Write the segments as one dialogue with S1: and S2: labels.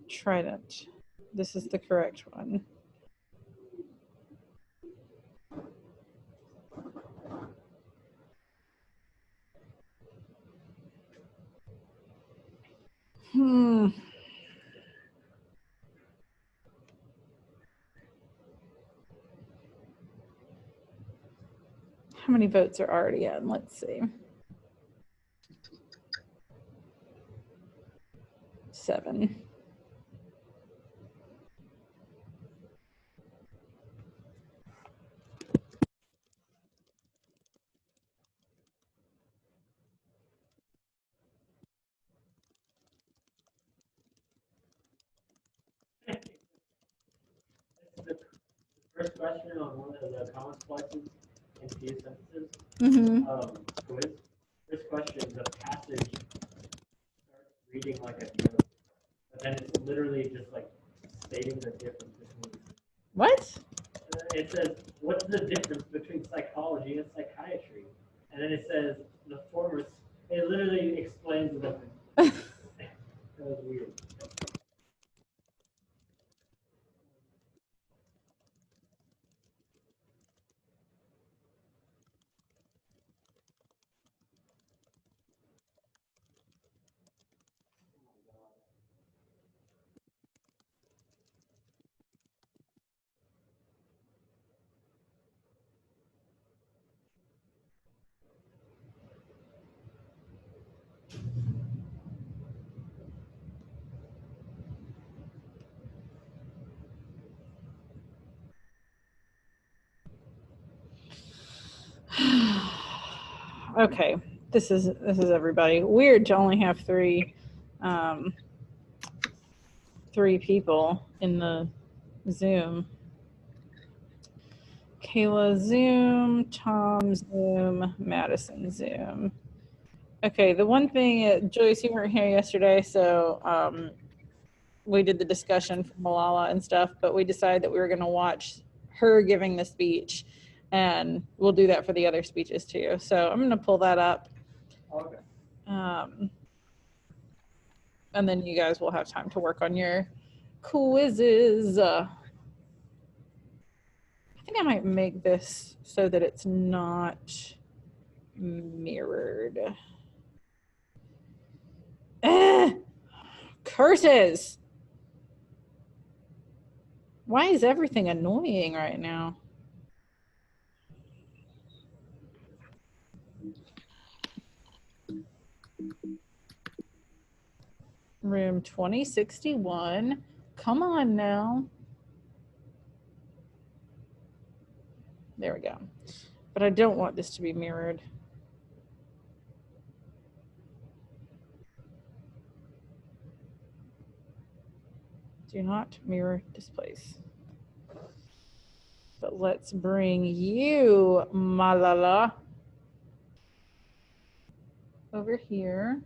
S1: Trident. This is the correct one. How many votes are already in? Let's see. 7.
S2: The first question on one of the common splices in few sentences. Quiz. First question, the passage starts reading like a joke, but then it's literally just like stating the difference between.
S1: What?
S2: It says, what's the difference between psychology and psychiatry? And then it says, the former, it literally explains the difference. That was weird.
S1: Okay, this is everybody. Weird to only have three people in the Zoom. Kayla Zoom, Tom Zoom, Madison Zoom. Okay, the one thing, Joyce, you weren't here yesterday, so we did the discussion for Malala and stuff, but we decided that we were going to watch her giving the speech, and we'll do that for the other speeches too. So I'm going to pull that up.
S2: Okay.
S1: And then you guys will have time to work on your quizzes. I think I might make this so that it's not mirrored. Curses! Why is everything annoying right now? Room 2061. Come on now. There we go. But I don't want this to be mirrored. Do not mirror displace. But let's bring you, Malala, over here.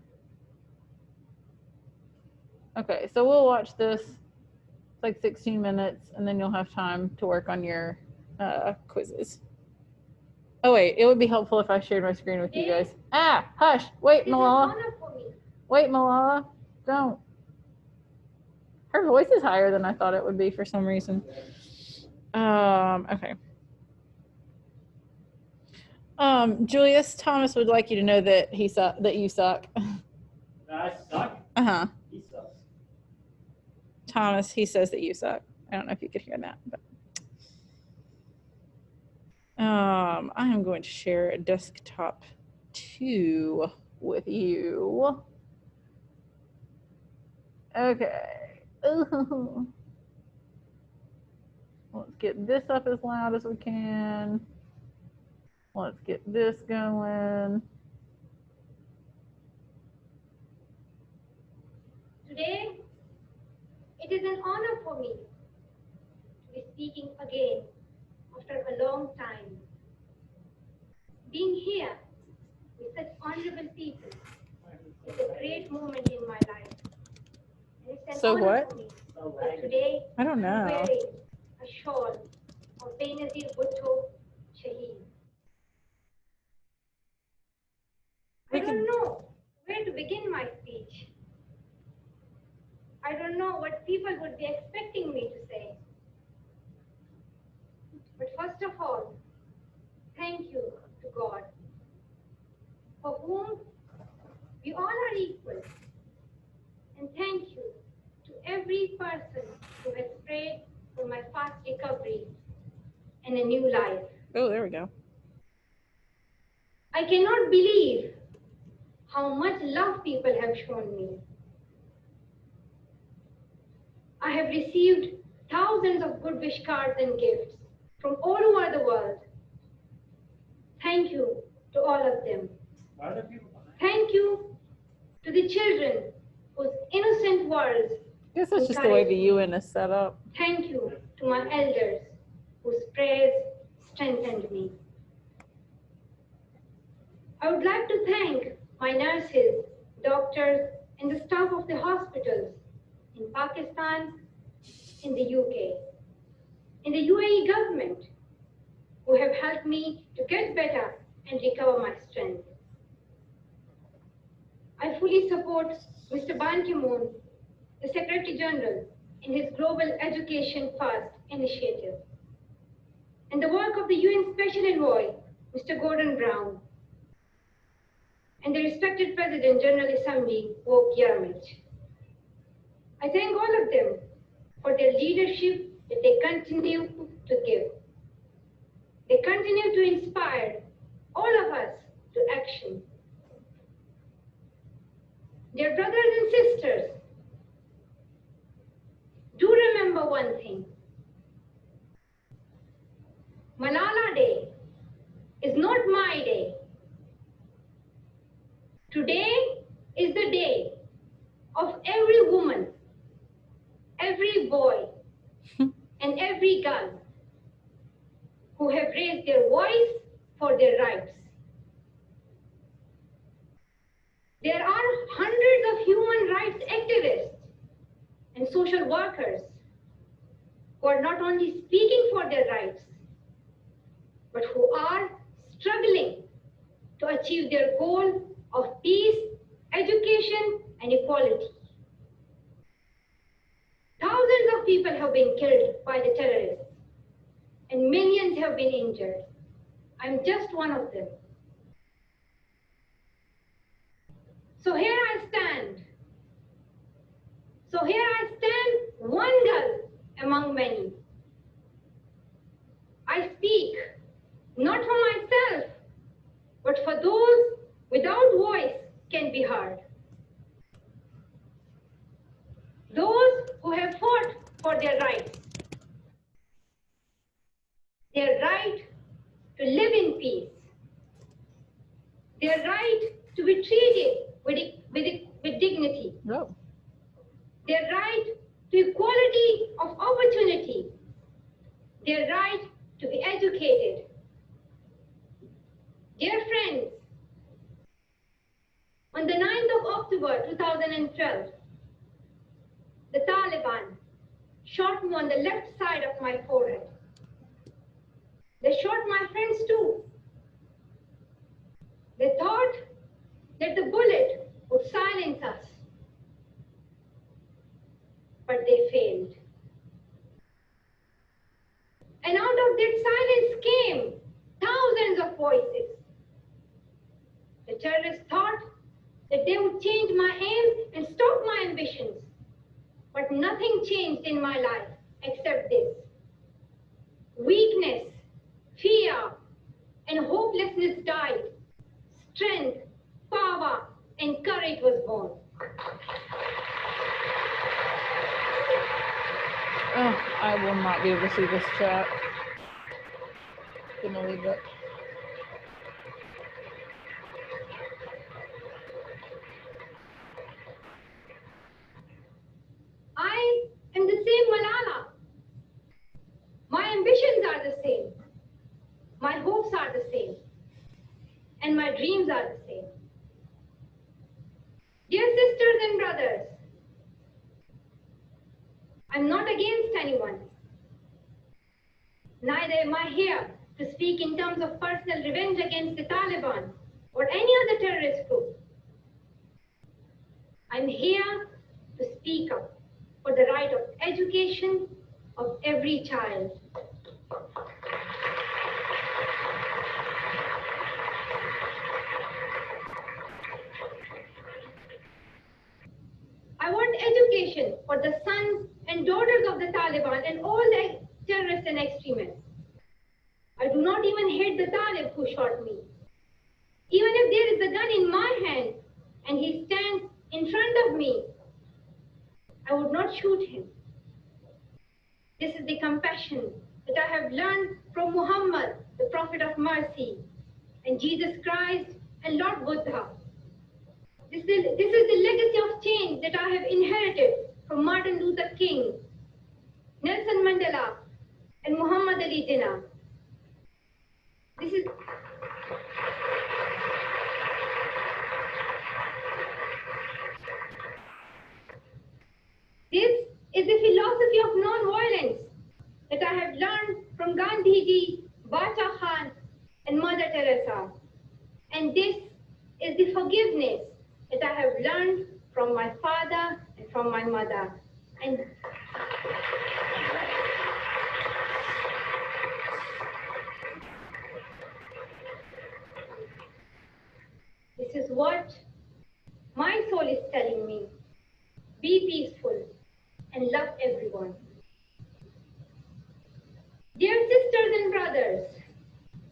S1: Okay, so we'll watch this. It's like 16 minutes, and then you'll have time to work on your quizzes. Oh, wait, it would be helpful if I shared my screen with you guys. Ah, hush. Wait, Malala. Wait, Malala. Don't. Her voice is higher than I thought it would be for some reason. Okay. Julius, Thomas would like you to know that that you suck.
S2: I suck?
S1: Uh-huh.
S2: He sucks.
S1: Thomas, he says that you suck. I don't know if you could hear that, but I am going to share a desktop 2 with you. Okay. Ooh. Let's get this up as loud as we can. Let's get this going.
S3: Today, it is an honor for me to be speaking again after a long time. Being here with such honorable people is a great moment in my life. And it's an
S1: So
S3: honor
S1: what?
S3: for me that today
S1: I don't know.
S3: I'm wearing a shawl of Benazir Bhutto Shaheed. I don't know where to begin my speech. I don't know what people First of all, thank you to God, for whom we all are equal. And thank you to every person who has prayed for my fast recovery and a new life.
S1: Oh, there we go.
S3: I cannot believe how much love people have shown me. I have received thousands of good wish cards and gifts from all over the world. Thank you to all of them. Thank you to the children whose innocent words.
S1: I guess that's just the way the UN is set up.
S3: Thank you to my elders whose prayers strengthened me. I would like to thank my nurses, doctors, and the staff of the hospitals in Pakistan, in the UK, in the UAE government, who have helped me to get better and recover my strength. I fully support Mr. Ban Ki-moon, the Secretary General, in his Global Education First initiative, and the work of the UN Special Envoy, Mr. Gordon Brown, and the respected President, General Assembly, Pope Yarmich. I thank all of them for their leadership that they continue to give. They continue to inspire all of us to action. Dear brothers and sisters, do remember one thing. Malala Day is not my day. Today is the day of every woman, every boy, and every girl who have raised their voice for their rights. There are hundreds of human rights activists and social workers who are not only speaking for their rights, but who are struggling to achieve their goal of peace, education, and equality. Thousands of people have been killed by the terrorists, and millions have been injured. I'm just one of them. So here I stand. One girl among many. I speak not for myself, but for those without voice can be heard. Those who have fought for their rights. Their right to live in peace. Their right to be treated with dignity.
S1: No.
S3: Their right to equality of opportunity. Their right to be educated. Dear friends, on the 9th of October 2012, the Taliban shot me on the left side of my forehead. They shot my friends too. They thought that the bullet would silence us, but they failed. And out of that silence came thousands of voices. The terrorists thought that they would change my aim and stop my ambitions. But nothing changed in my life except this. Weakness, fear, and hopelessness died. Strength, power, and courage was born.
S1: Oh, I will not be able to see this chat. Gonna leave it.
S3: I am the same Malala. My ambitions are the same. My hopes are the same. And my dreams are the same. Dear sisters and brothers, I'm not against anyone. Neither am I here to speak in terms of personal revenge against the Taliban or any other terrorist group. I'm here to speak up for the right of education of every child. for the sons and daughters of the Taliban and all the terrorists and extremists. I do not even hate the Talib who shot me. Even if there is a gun in my hand and he stands in front of me, I would not shoot him. This is the compassion that I have learned from Muhammad, the Prophet of Mercy, and Jesus Christ and Lord Buddha. This is the legacy of change that I have inherited from Martin Luther King, Nelson Mandela, and Muhammad Ali Jinnah. This is the philosophy of non-violence that I have learned from Gandhiji, Bacha Khan, and Mother Teresa. And this is the forgiveness that I have learned from my father and from my mother. And this is what my soul is telling me. Be peaceful and love everyone. Dear sisters and brothers,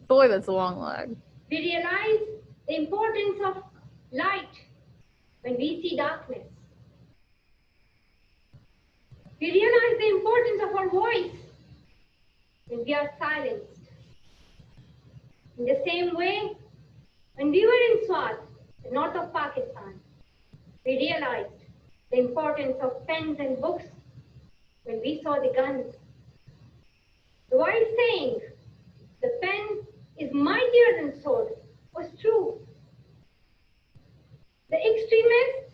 S1: Boy, that's a long leg.
S3: we realize the importance of light when we see darkness. We realize the importance of our voice when we are silenced. In the same way, when we were in Swat, the north of Pakistan, we realized the importance of pens and books when we saw the guns. The wise saying, the pen is mightier than sword, was true. The extremists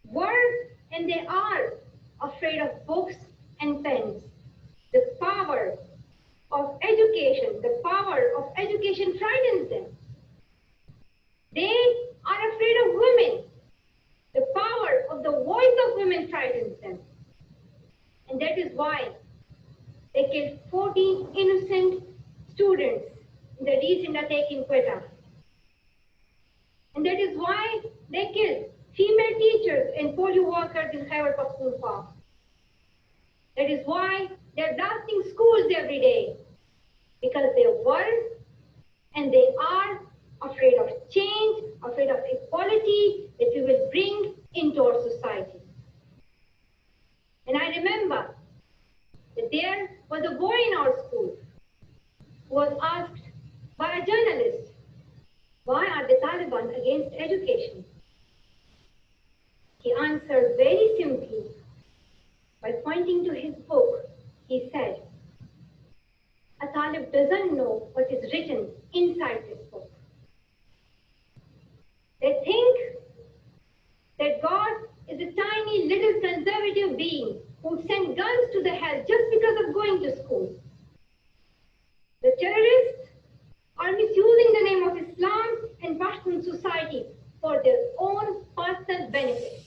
S3: were and they are afraid of books and pens. The power of education frightens them. They are afraid of women. The power of the voice of women frightens them. And that is why they killed 14 innocent students in the recent attack in Quetta. And that is why they killed female teachers and polio workers in Khyber Pakhtunkhwa. That is why they are blasting schools every day, because they were and they are afraid of change, afraid of equality that we will bring into our society. And I remember that there was a boy in our school who was asked by a journalist, why are the Taliban against education? He answered very simply by pointing to his book. He said, a Talib doesn't know what is written inside this book. They think that God is a tiny little conservative being who sent guns to the hell just because of going to school. The terrorists are misusing the name of Islam and Pashtun society for their own personal benefit.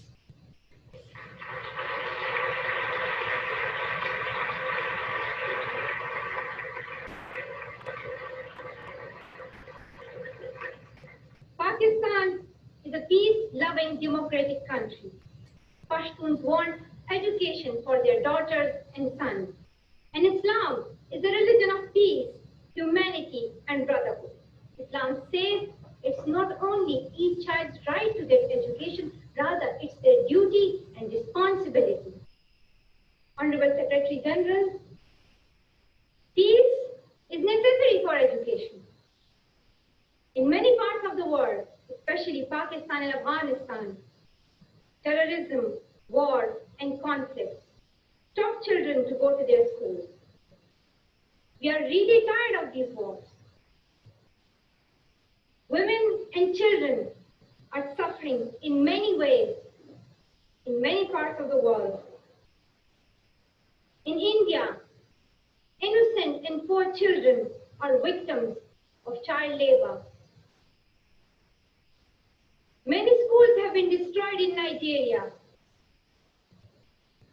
S3: Pakistan is a peace-loving democratic country. Pashtuns want education for their daughters and sons. And Islam is the religion of peace, humanity, and brotherhood. Islam says it's not only each child's right to get education, rather it's their duty and responsibility. Honorable Secretary General, peace is necessary for education. In many parts of the world, especially Pakistan and Afghanistan, terrorism, war, and conflict stop children to go to their schools. We are really tired of these wars. Women and children are suffering in many ways in many parts of the world. In India, innocent and poor children are victims of child labor. Many schools have been destroyed in Nigeria.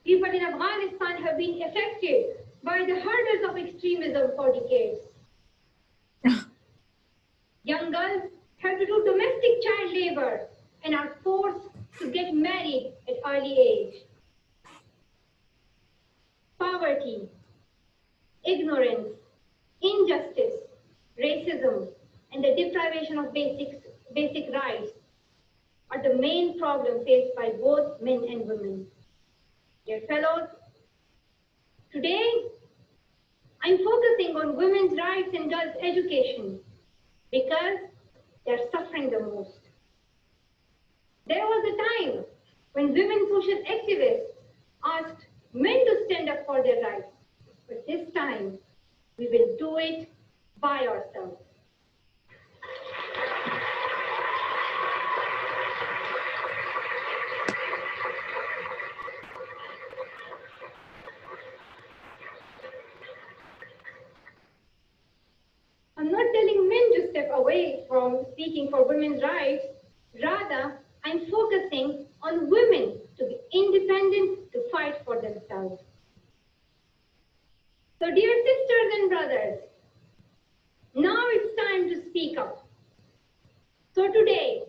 S3: People in Afghanistan have been affected by the hurdles of extremism for decades. Young girls have to do domestic child labor and are forced to get married at early age. poverty, ignorance, injustice, racism, and the deprivation of basic rights are the main problems faced by both men and women. Dear fellows, today I'm focusing on women's rights and girls' education because they're suffering the most. There was a time when women social activists asked men to stand up for their rights, but this time we will do it by ourselves. I'm not telling men to step away from speaking for women's rights. Rather, I'm focusing on women to be independent, to fight for themselves. So dear sisters and brothers, now it's time to speak up. So today,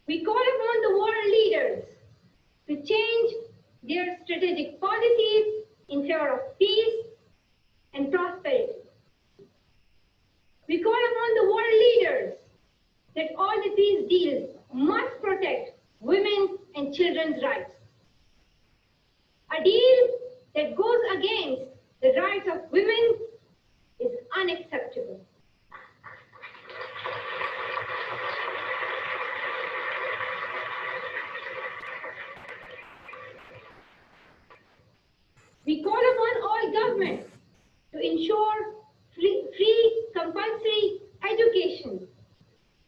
S3: we call upon the world leaders to change their strategic policies in favor of peace and prosperity. We call upon the world leaders that all the peace deals must protect women's and children's rights. A deal that goes against the rights of women is unacceptable. We call upon all governments to ensure free compulsory education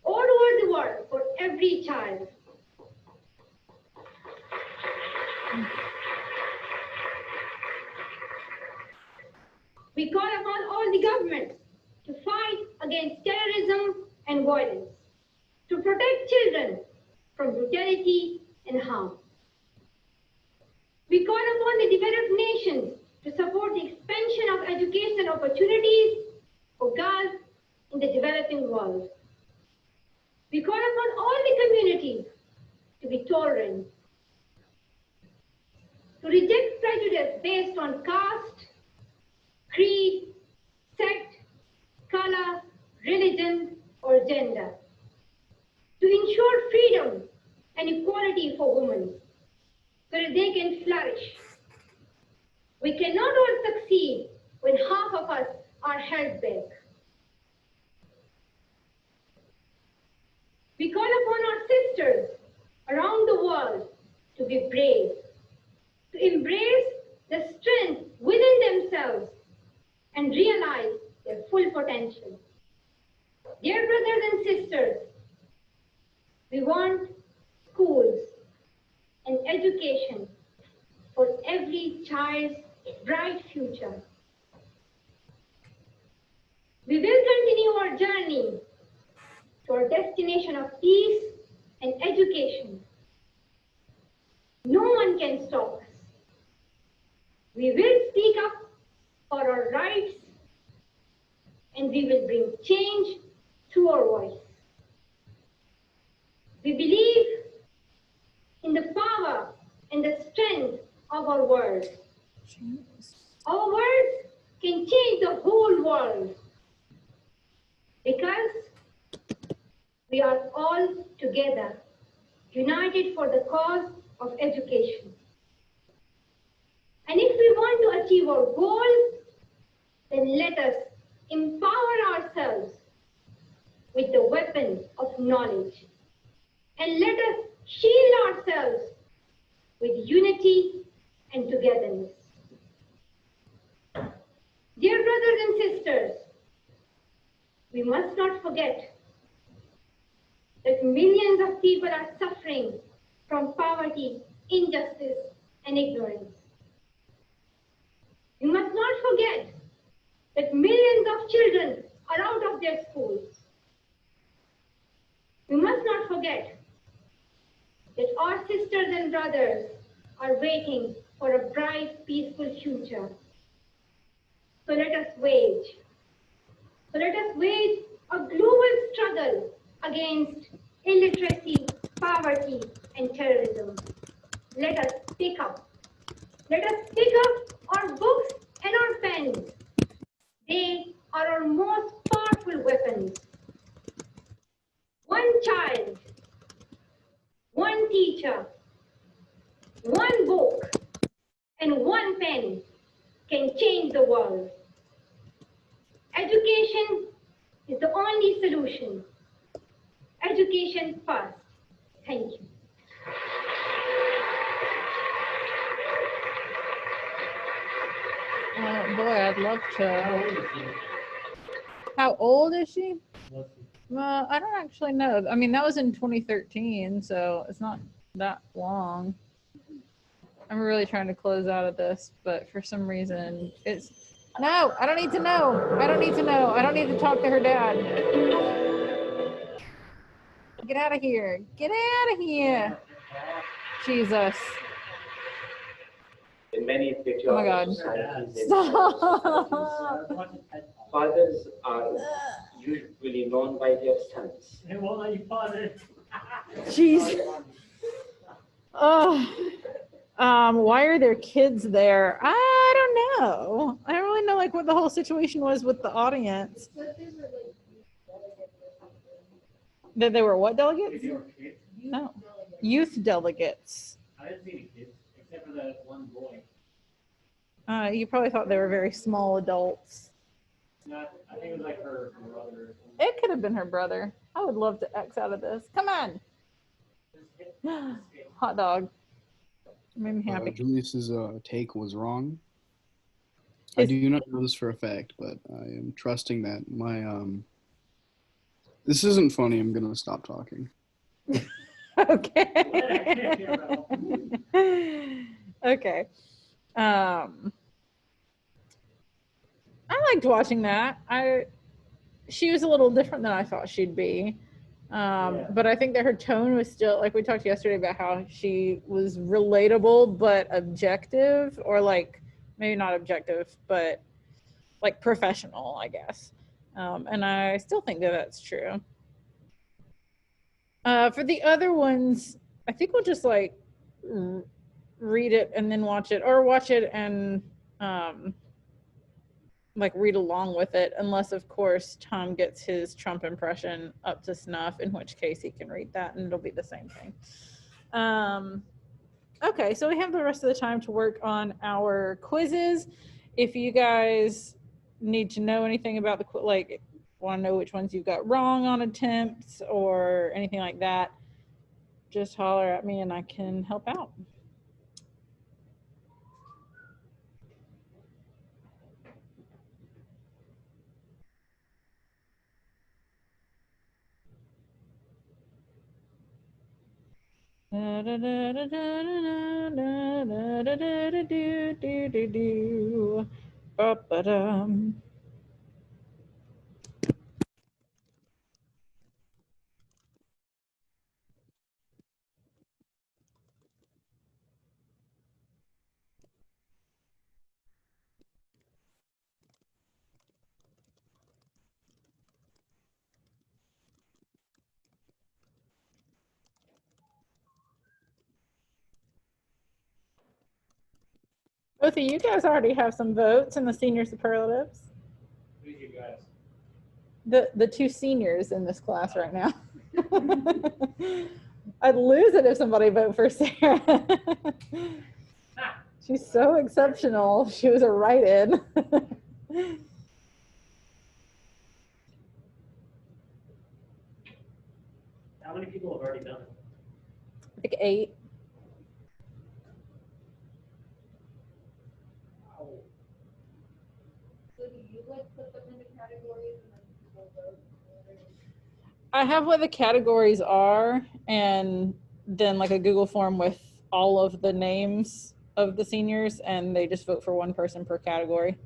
S3: all over the world for every child. We call upon all the governments to fight against terrorism and violence, to protect children from brutality and harm. We call upon the developed nations to support the expansion of education opportunities for girls in the developing world. We call upon all the communities to be tolerant, to reject prejudice based on caste, creed, sect, color, religion, or gender, to ensure freedom and equality for women so that they can flourish. We cannot all succeed when half of us are held back. We call upon our sisters around the world to be brave, to embrace the strength within themselves and realize their full potential. Dear brothers and sisters, we want schools and education for every child's bright future. We will continue our journey to our destination of peace and education. No one can stop us. We will speak up for our rights, and we will bring change through our voice. We believe in the power and the strength of our words. Our words can change the whole world because we are all together, united for the cause of education. And if we want to achieve our goal, then let us empower ourselves with the weapon of knowledge. And let us shield ourselves with unity and togetherness. Dear brothers and sisters, we must not forget that millions of people are suffering from poverty, injustice, and ignorance. We must not forget that millions of children are out of their schools. We must not forget that our sisters and brothers are waiting for a bright, peaceful future. So let us wage a global struggle against illiteracy, poverty, and terrorism. Let us pick up our books and our pens. They are our most powerful weapons. One child, one teacher, one book, and one pen can change the world. Education is the only solution. Education first. Thank you.
S1: Boy, I'd love
S2: How
S1: to.
S2: old is he?
S1: How old is she?
S2: What's he?
S1: Well, I don't actually know. I mean, that was in 2013, so it's not that long. I'm really trying to close out of this, but for some reason, it's. No, I don't need to know. I don't need to know. I don't need to talk to her dad. Get out of here. Get out of here. Jesus.
S4: In many
S1: Oh my
S4: patriarchal
S1: God.
S4: societies,
S1: Stop.
S4: fathers are usually known by their sons.
S2: They won't let you pause it.
S1: Jeez. Oh. Why are there kids there? I don't know. I don't really know like what the whole situation was with the audience. That they were what delegates?
S2: They were kids.
S1: No. Youth delegates.
S2: I didn't see any kids, except for that one boy.
S1: You probably thought they were very small adults.
S2: Not, I think it was like her brother or something.
S1: It could have been her brother. I would love to X out of this. Come on. Hot dog. Made me happy.
S5: Julius's take was wrong. I do not know this for a fact, but I am trusting that my this isn't funny. I'm gonna stop talking.
S1: Okay. Okay. I liked watching that. She was a little different than I thought she'd be. But I think that her tone was still, like we talked yesterday about how she was relatable but objective, or like maybe not objective, but like professional, I guess. And I still think that that's true. For the other ones, I think we'll just like read it and then watch it, or watch it and like read along with it, unless of course Tom gets his Trump impression up to snuff, in which case he can read that and it'll be the same thing. Okay, so we have the rest of the time to work on our quizzes. If you guys need to know anything about the like want to know which ones you got wrong on attempts or anything like that, just holler at me and I can help out. Both of you guys already have some votes in the senior superlatives.
S2: Who's you guys?
S1: The two seniors in this class right now. I'd lose it if somebody voted for Sarah. She's so exceptional. She was a write-in.
S2: How many people have already done it?
S1: Like 8.
S6: So do you like put them into categories and then people vote?
S1: I have what the categories are, and then like a Google form with all of the names of the seniors, and they just vote for one person per category.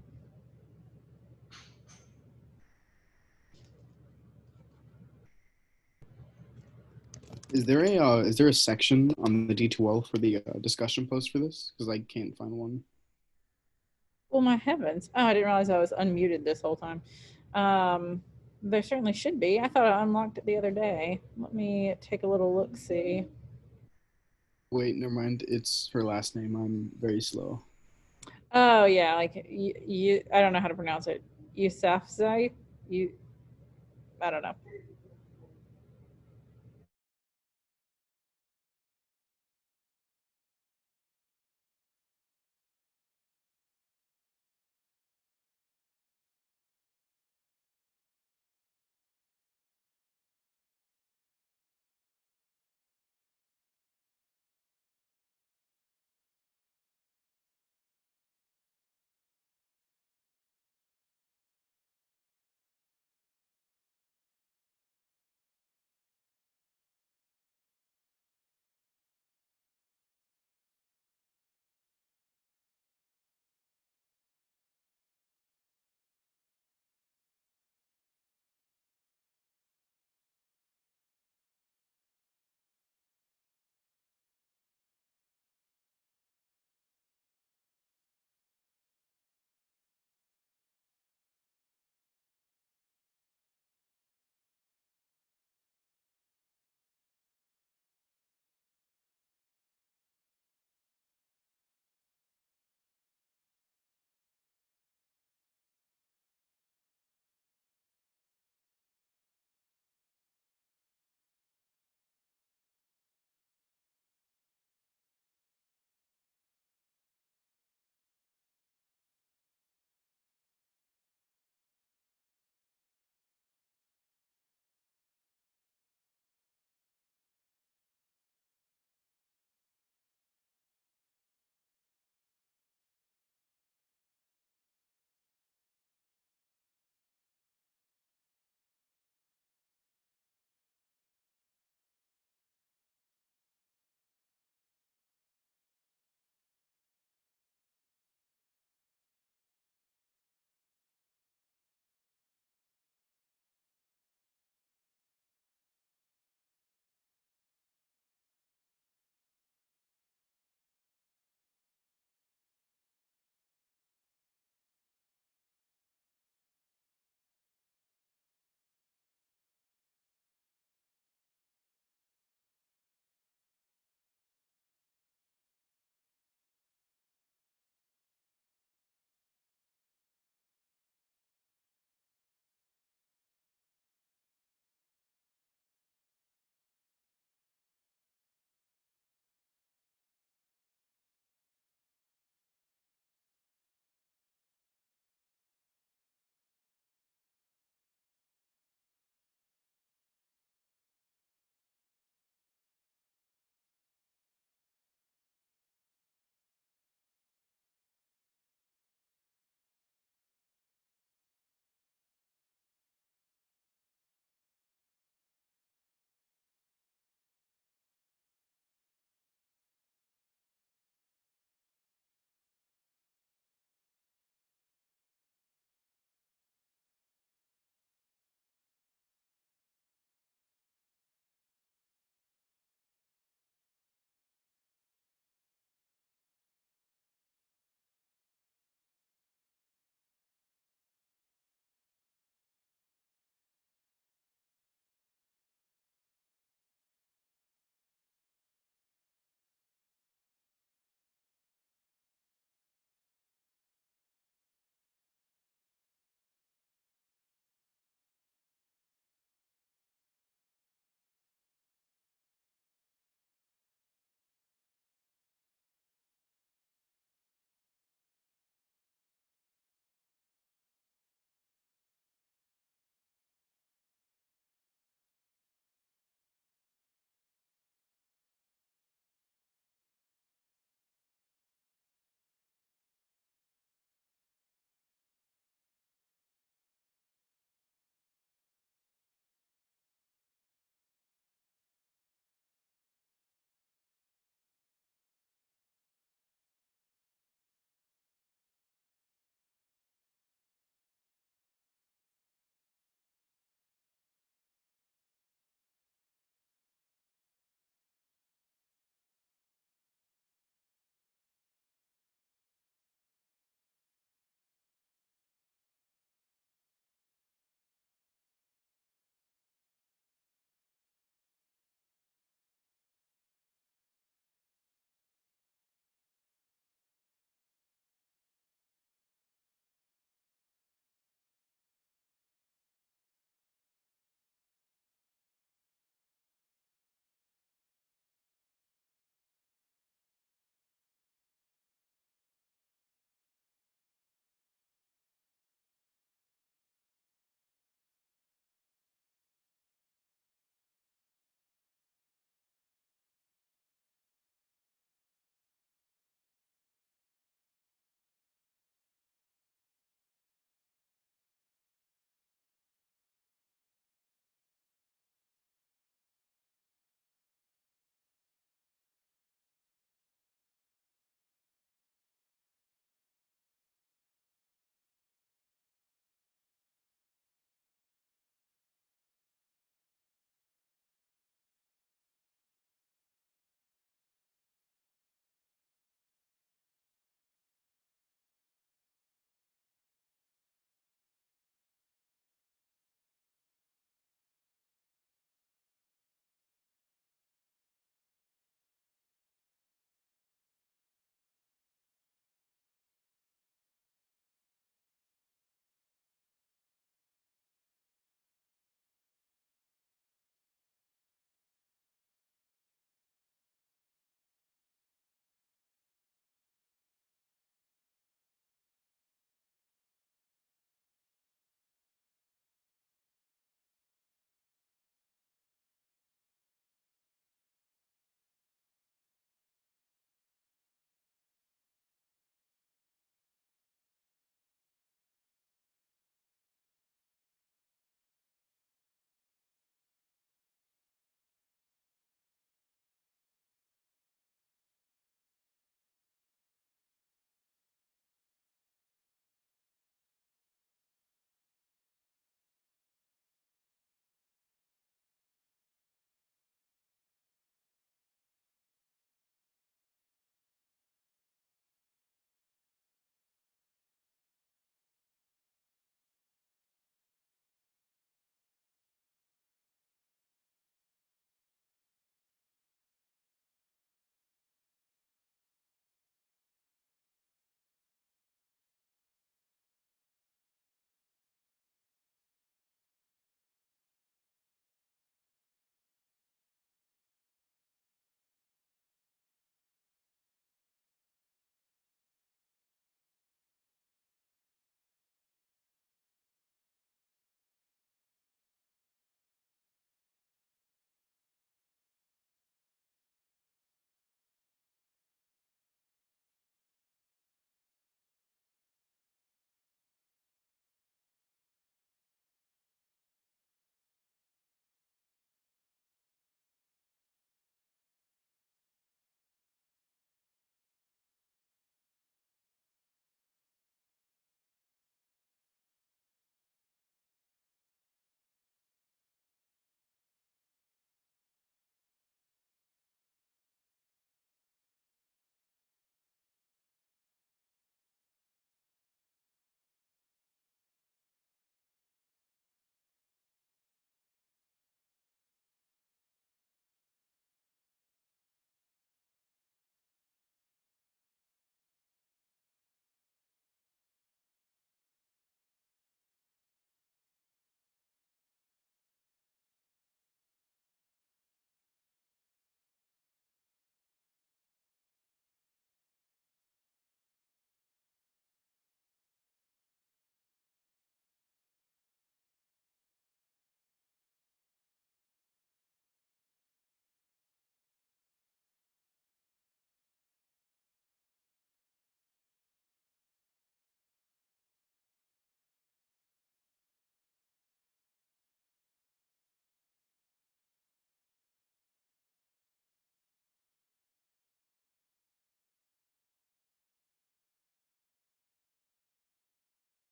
S5: Is there a section on the D2L for the discussion post for this? Because I can't find one.
S1: Well, my heavens. Oh, I didn't realize I was unmuted this whole time. There certainly should be. I thought I unlocked it the other day. Let me take a little look-see.
S5: Wait, never mind. It's her last name. I'm very slow.
S1: Oh yeah, like you I don't know how to pronounce it. Yousafzai? You I don't know.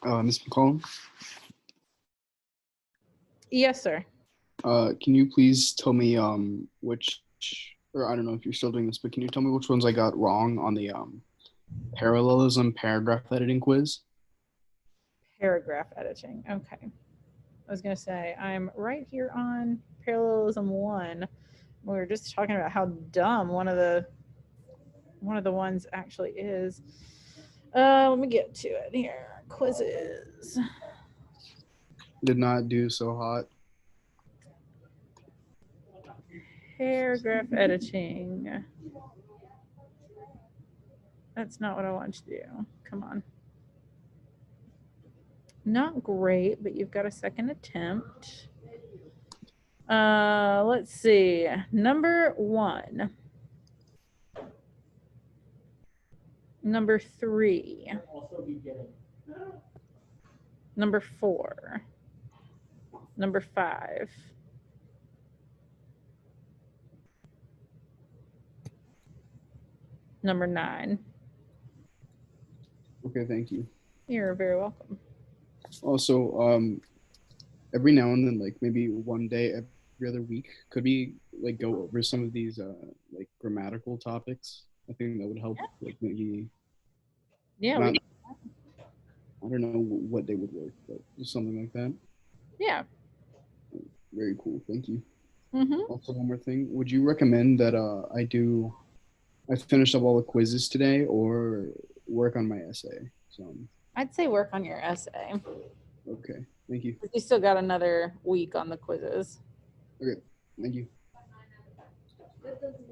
S5: Ms. McCollum,
S1: Yes, sir.
S5: can you please tell me which, or I don't know if you're still doing this, but can you tell me which ones I got wrong on the parallelism paragraph editing quiz?
S1: Paragraph editing. Okay. I was going to say, I'm right here on parallelism 1. We were just talking about how dumb one of the ones actually is. Let me get to it here. Quizzes.
S5: Did not do so hot.
S1: Paragraph editing. That's not what I want to do. Come on. Not great, but you've got a second attempt. Let's see. Number 1. Number 3.
S2: Also beginning.
S1: Number 4. Number 5. Number 9.
S5: Okay, thank you.
S1: You're very welcome.
S5: Also, every now and then, like maybe one day every other week, could we like go over some of these like grammatical topics? I think that would help. Like maybe
S1: Yeah,
S5: not, I don't know what day would work, but just something like that.
S1: yeah.
S5: Very cool. Thank you.
S1: Mm-hmm.
S5: Also, one more thing. Would you recommend that I finish up all the quizzes today or work on my essay? So,
S1: I'd say work on your essay.
S5: okay. Thank you.
S1: You still got another week on the quizzes.
S5: Okay. Thank you.
S6: That doesn't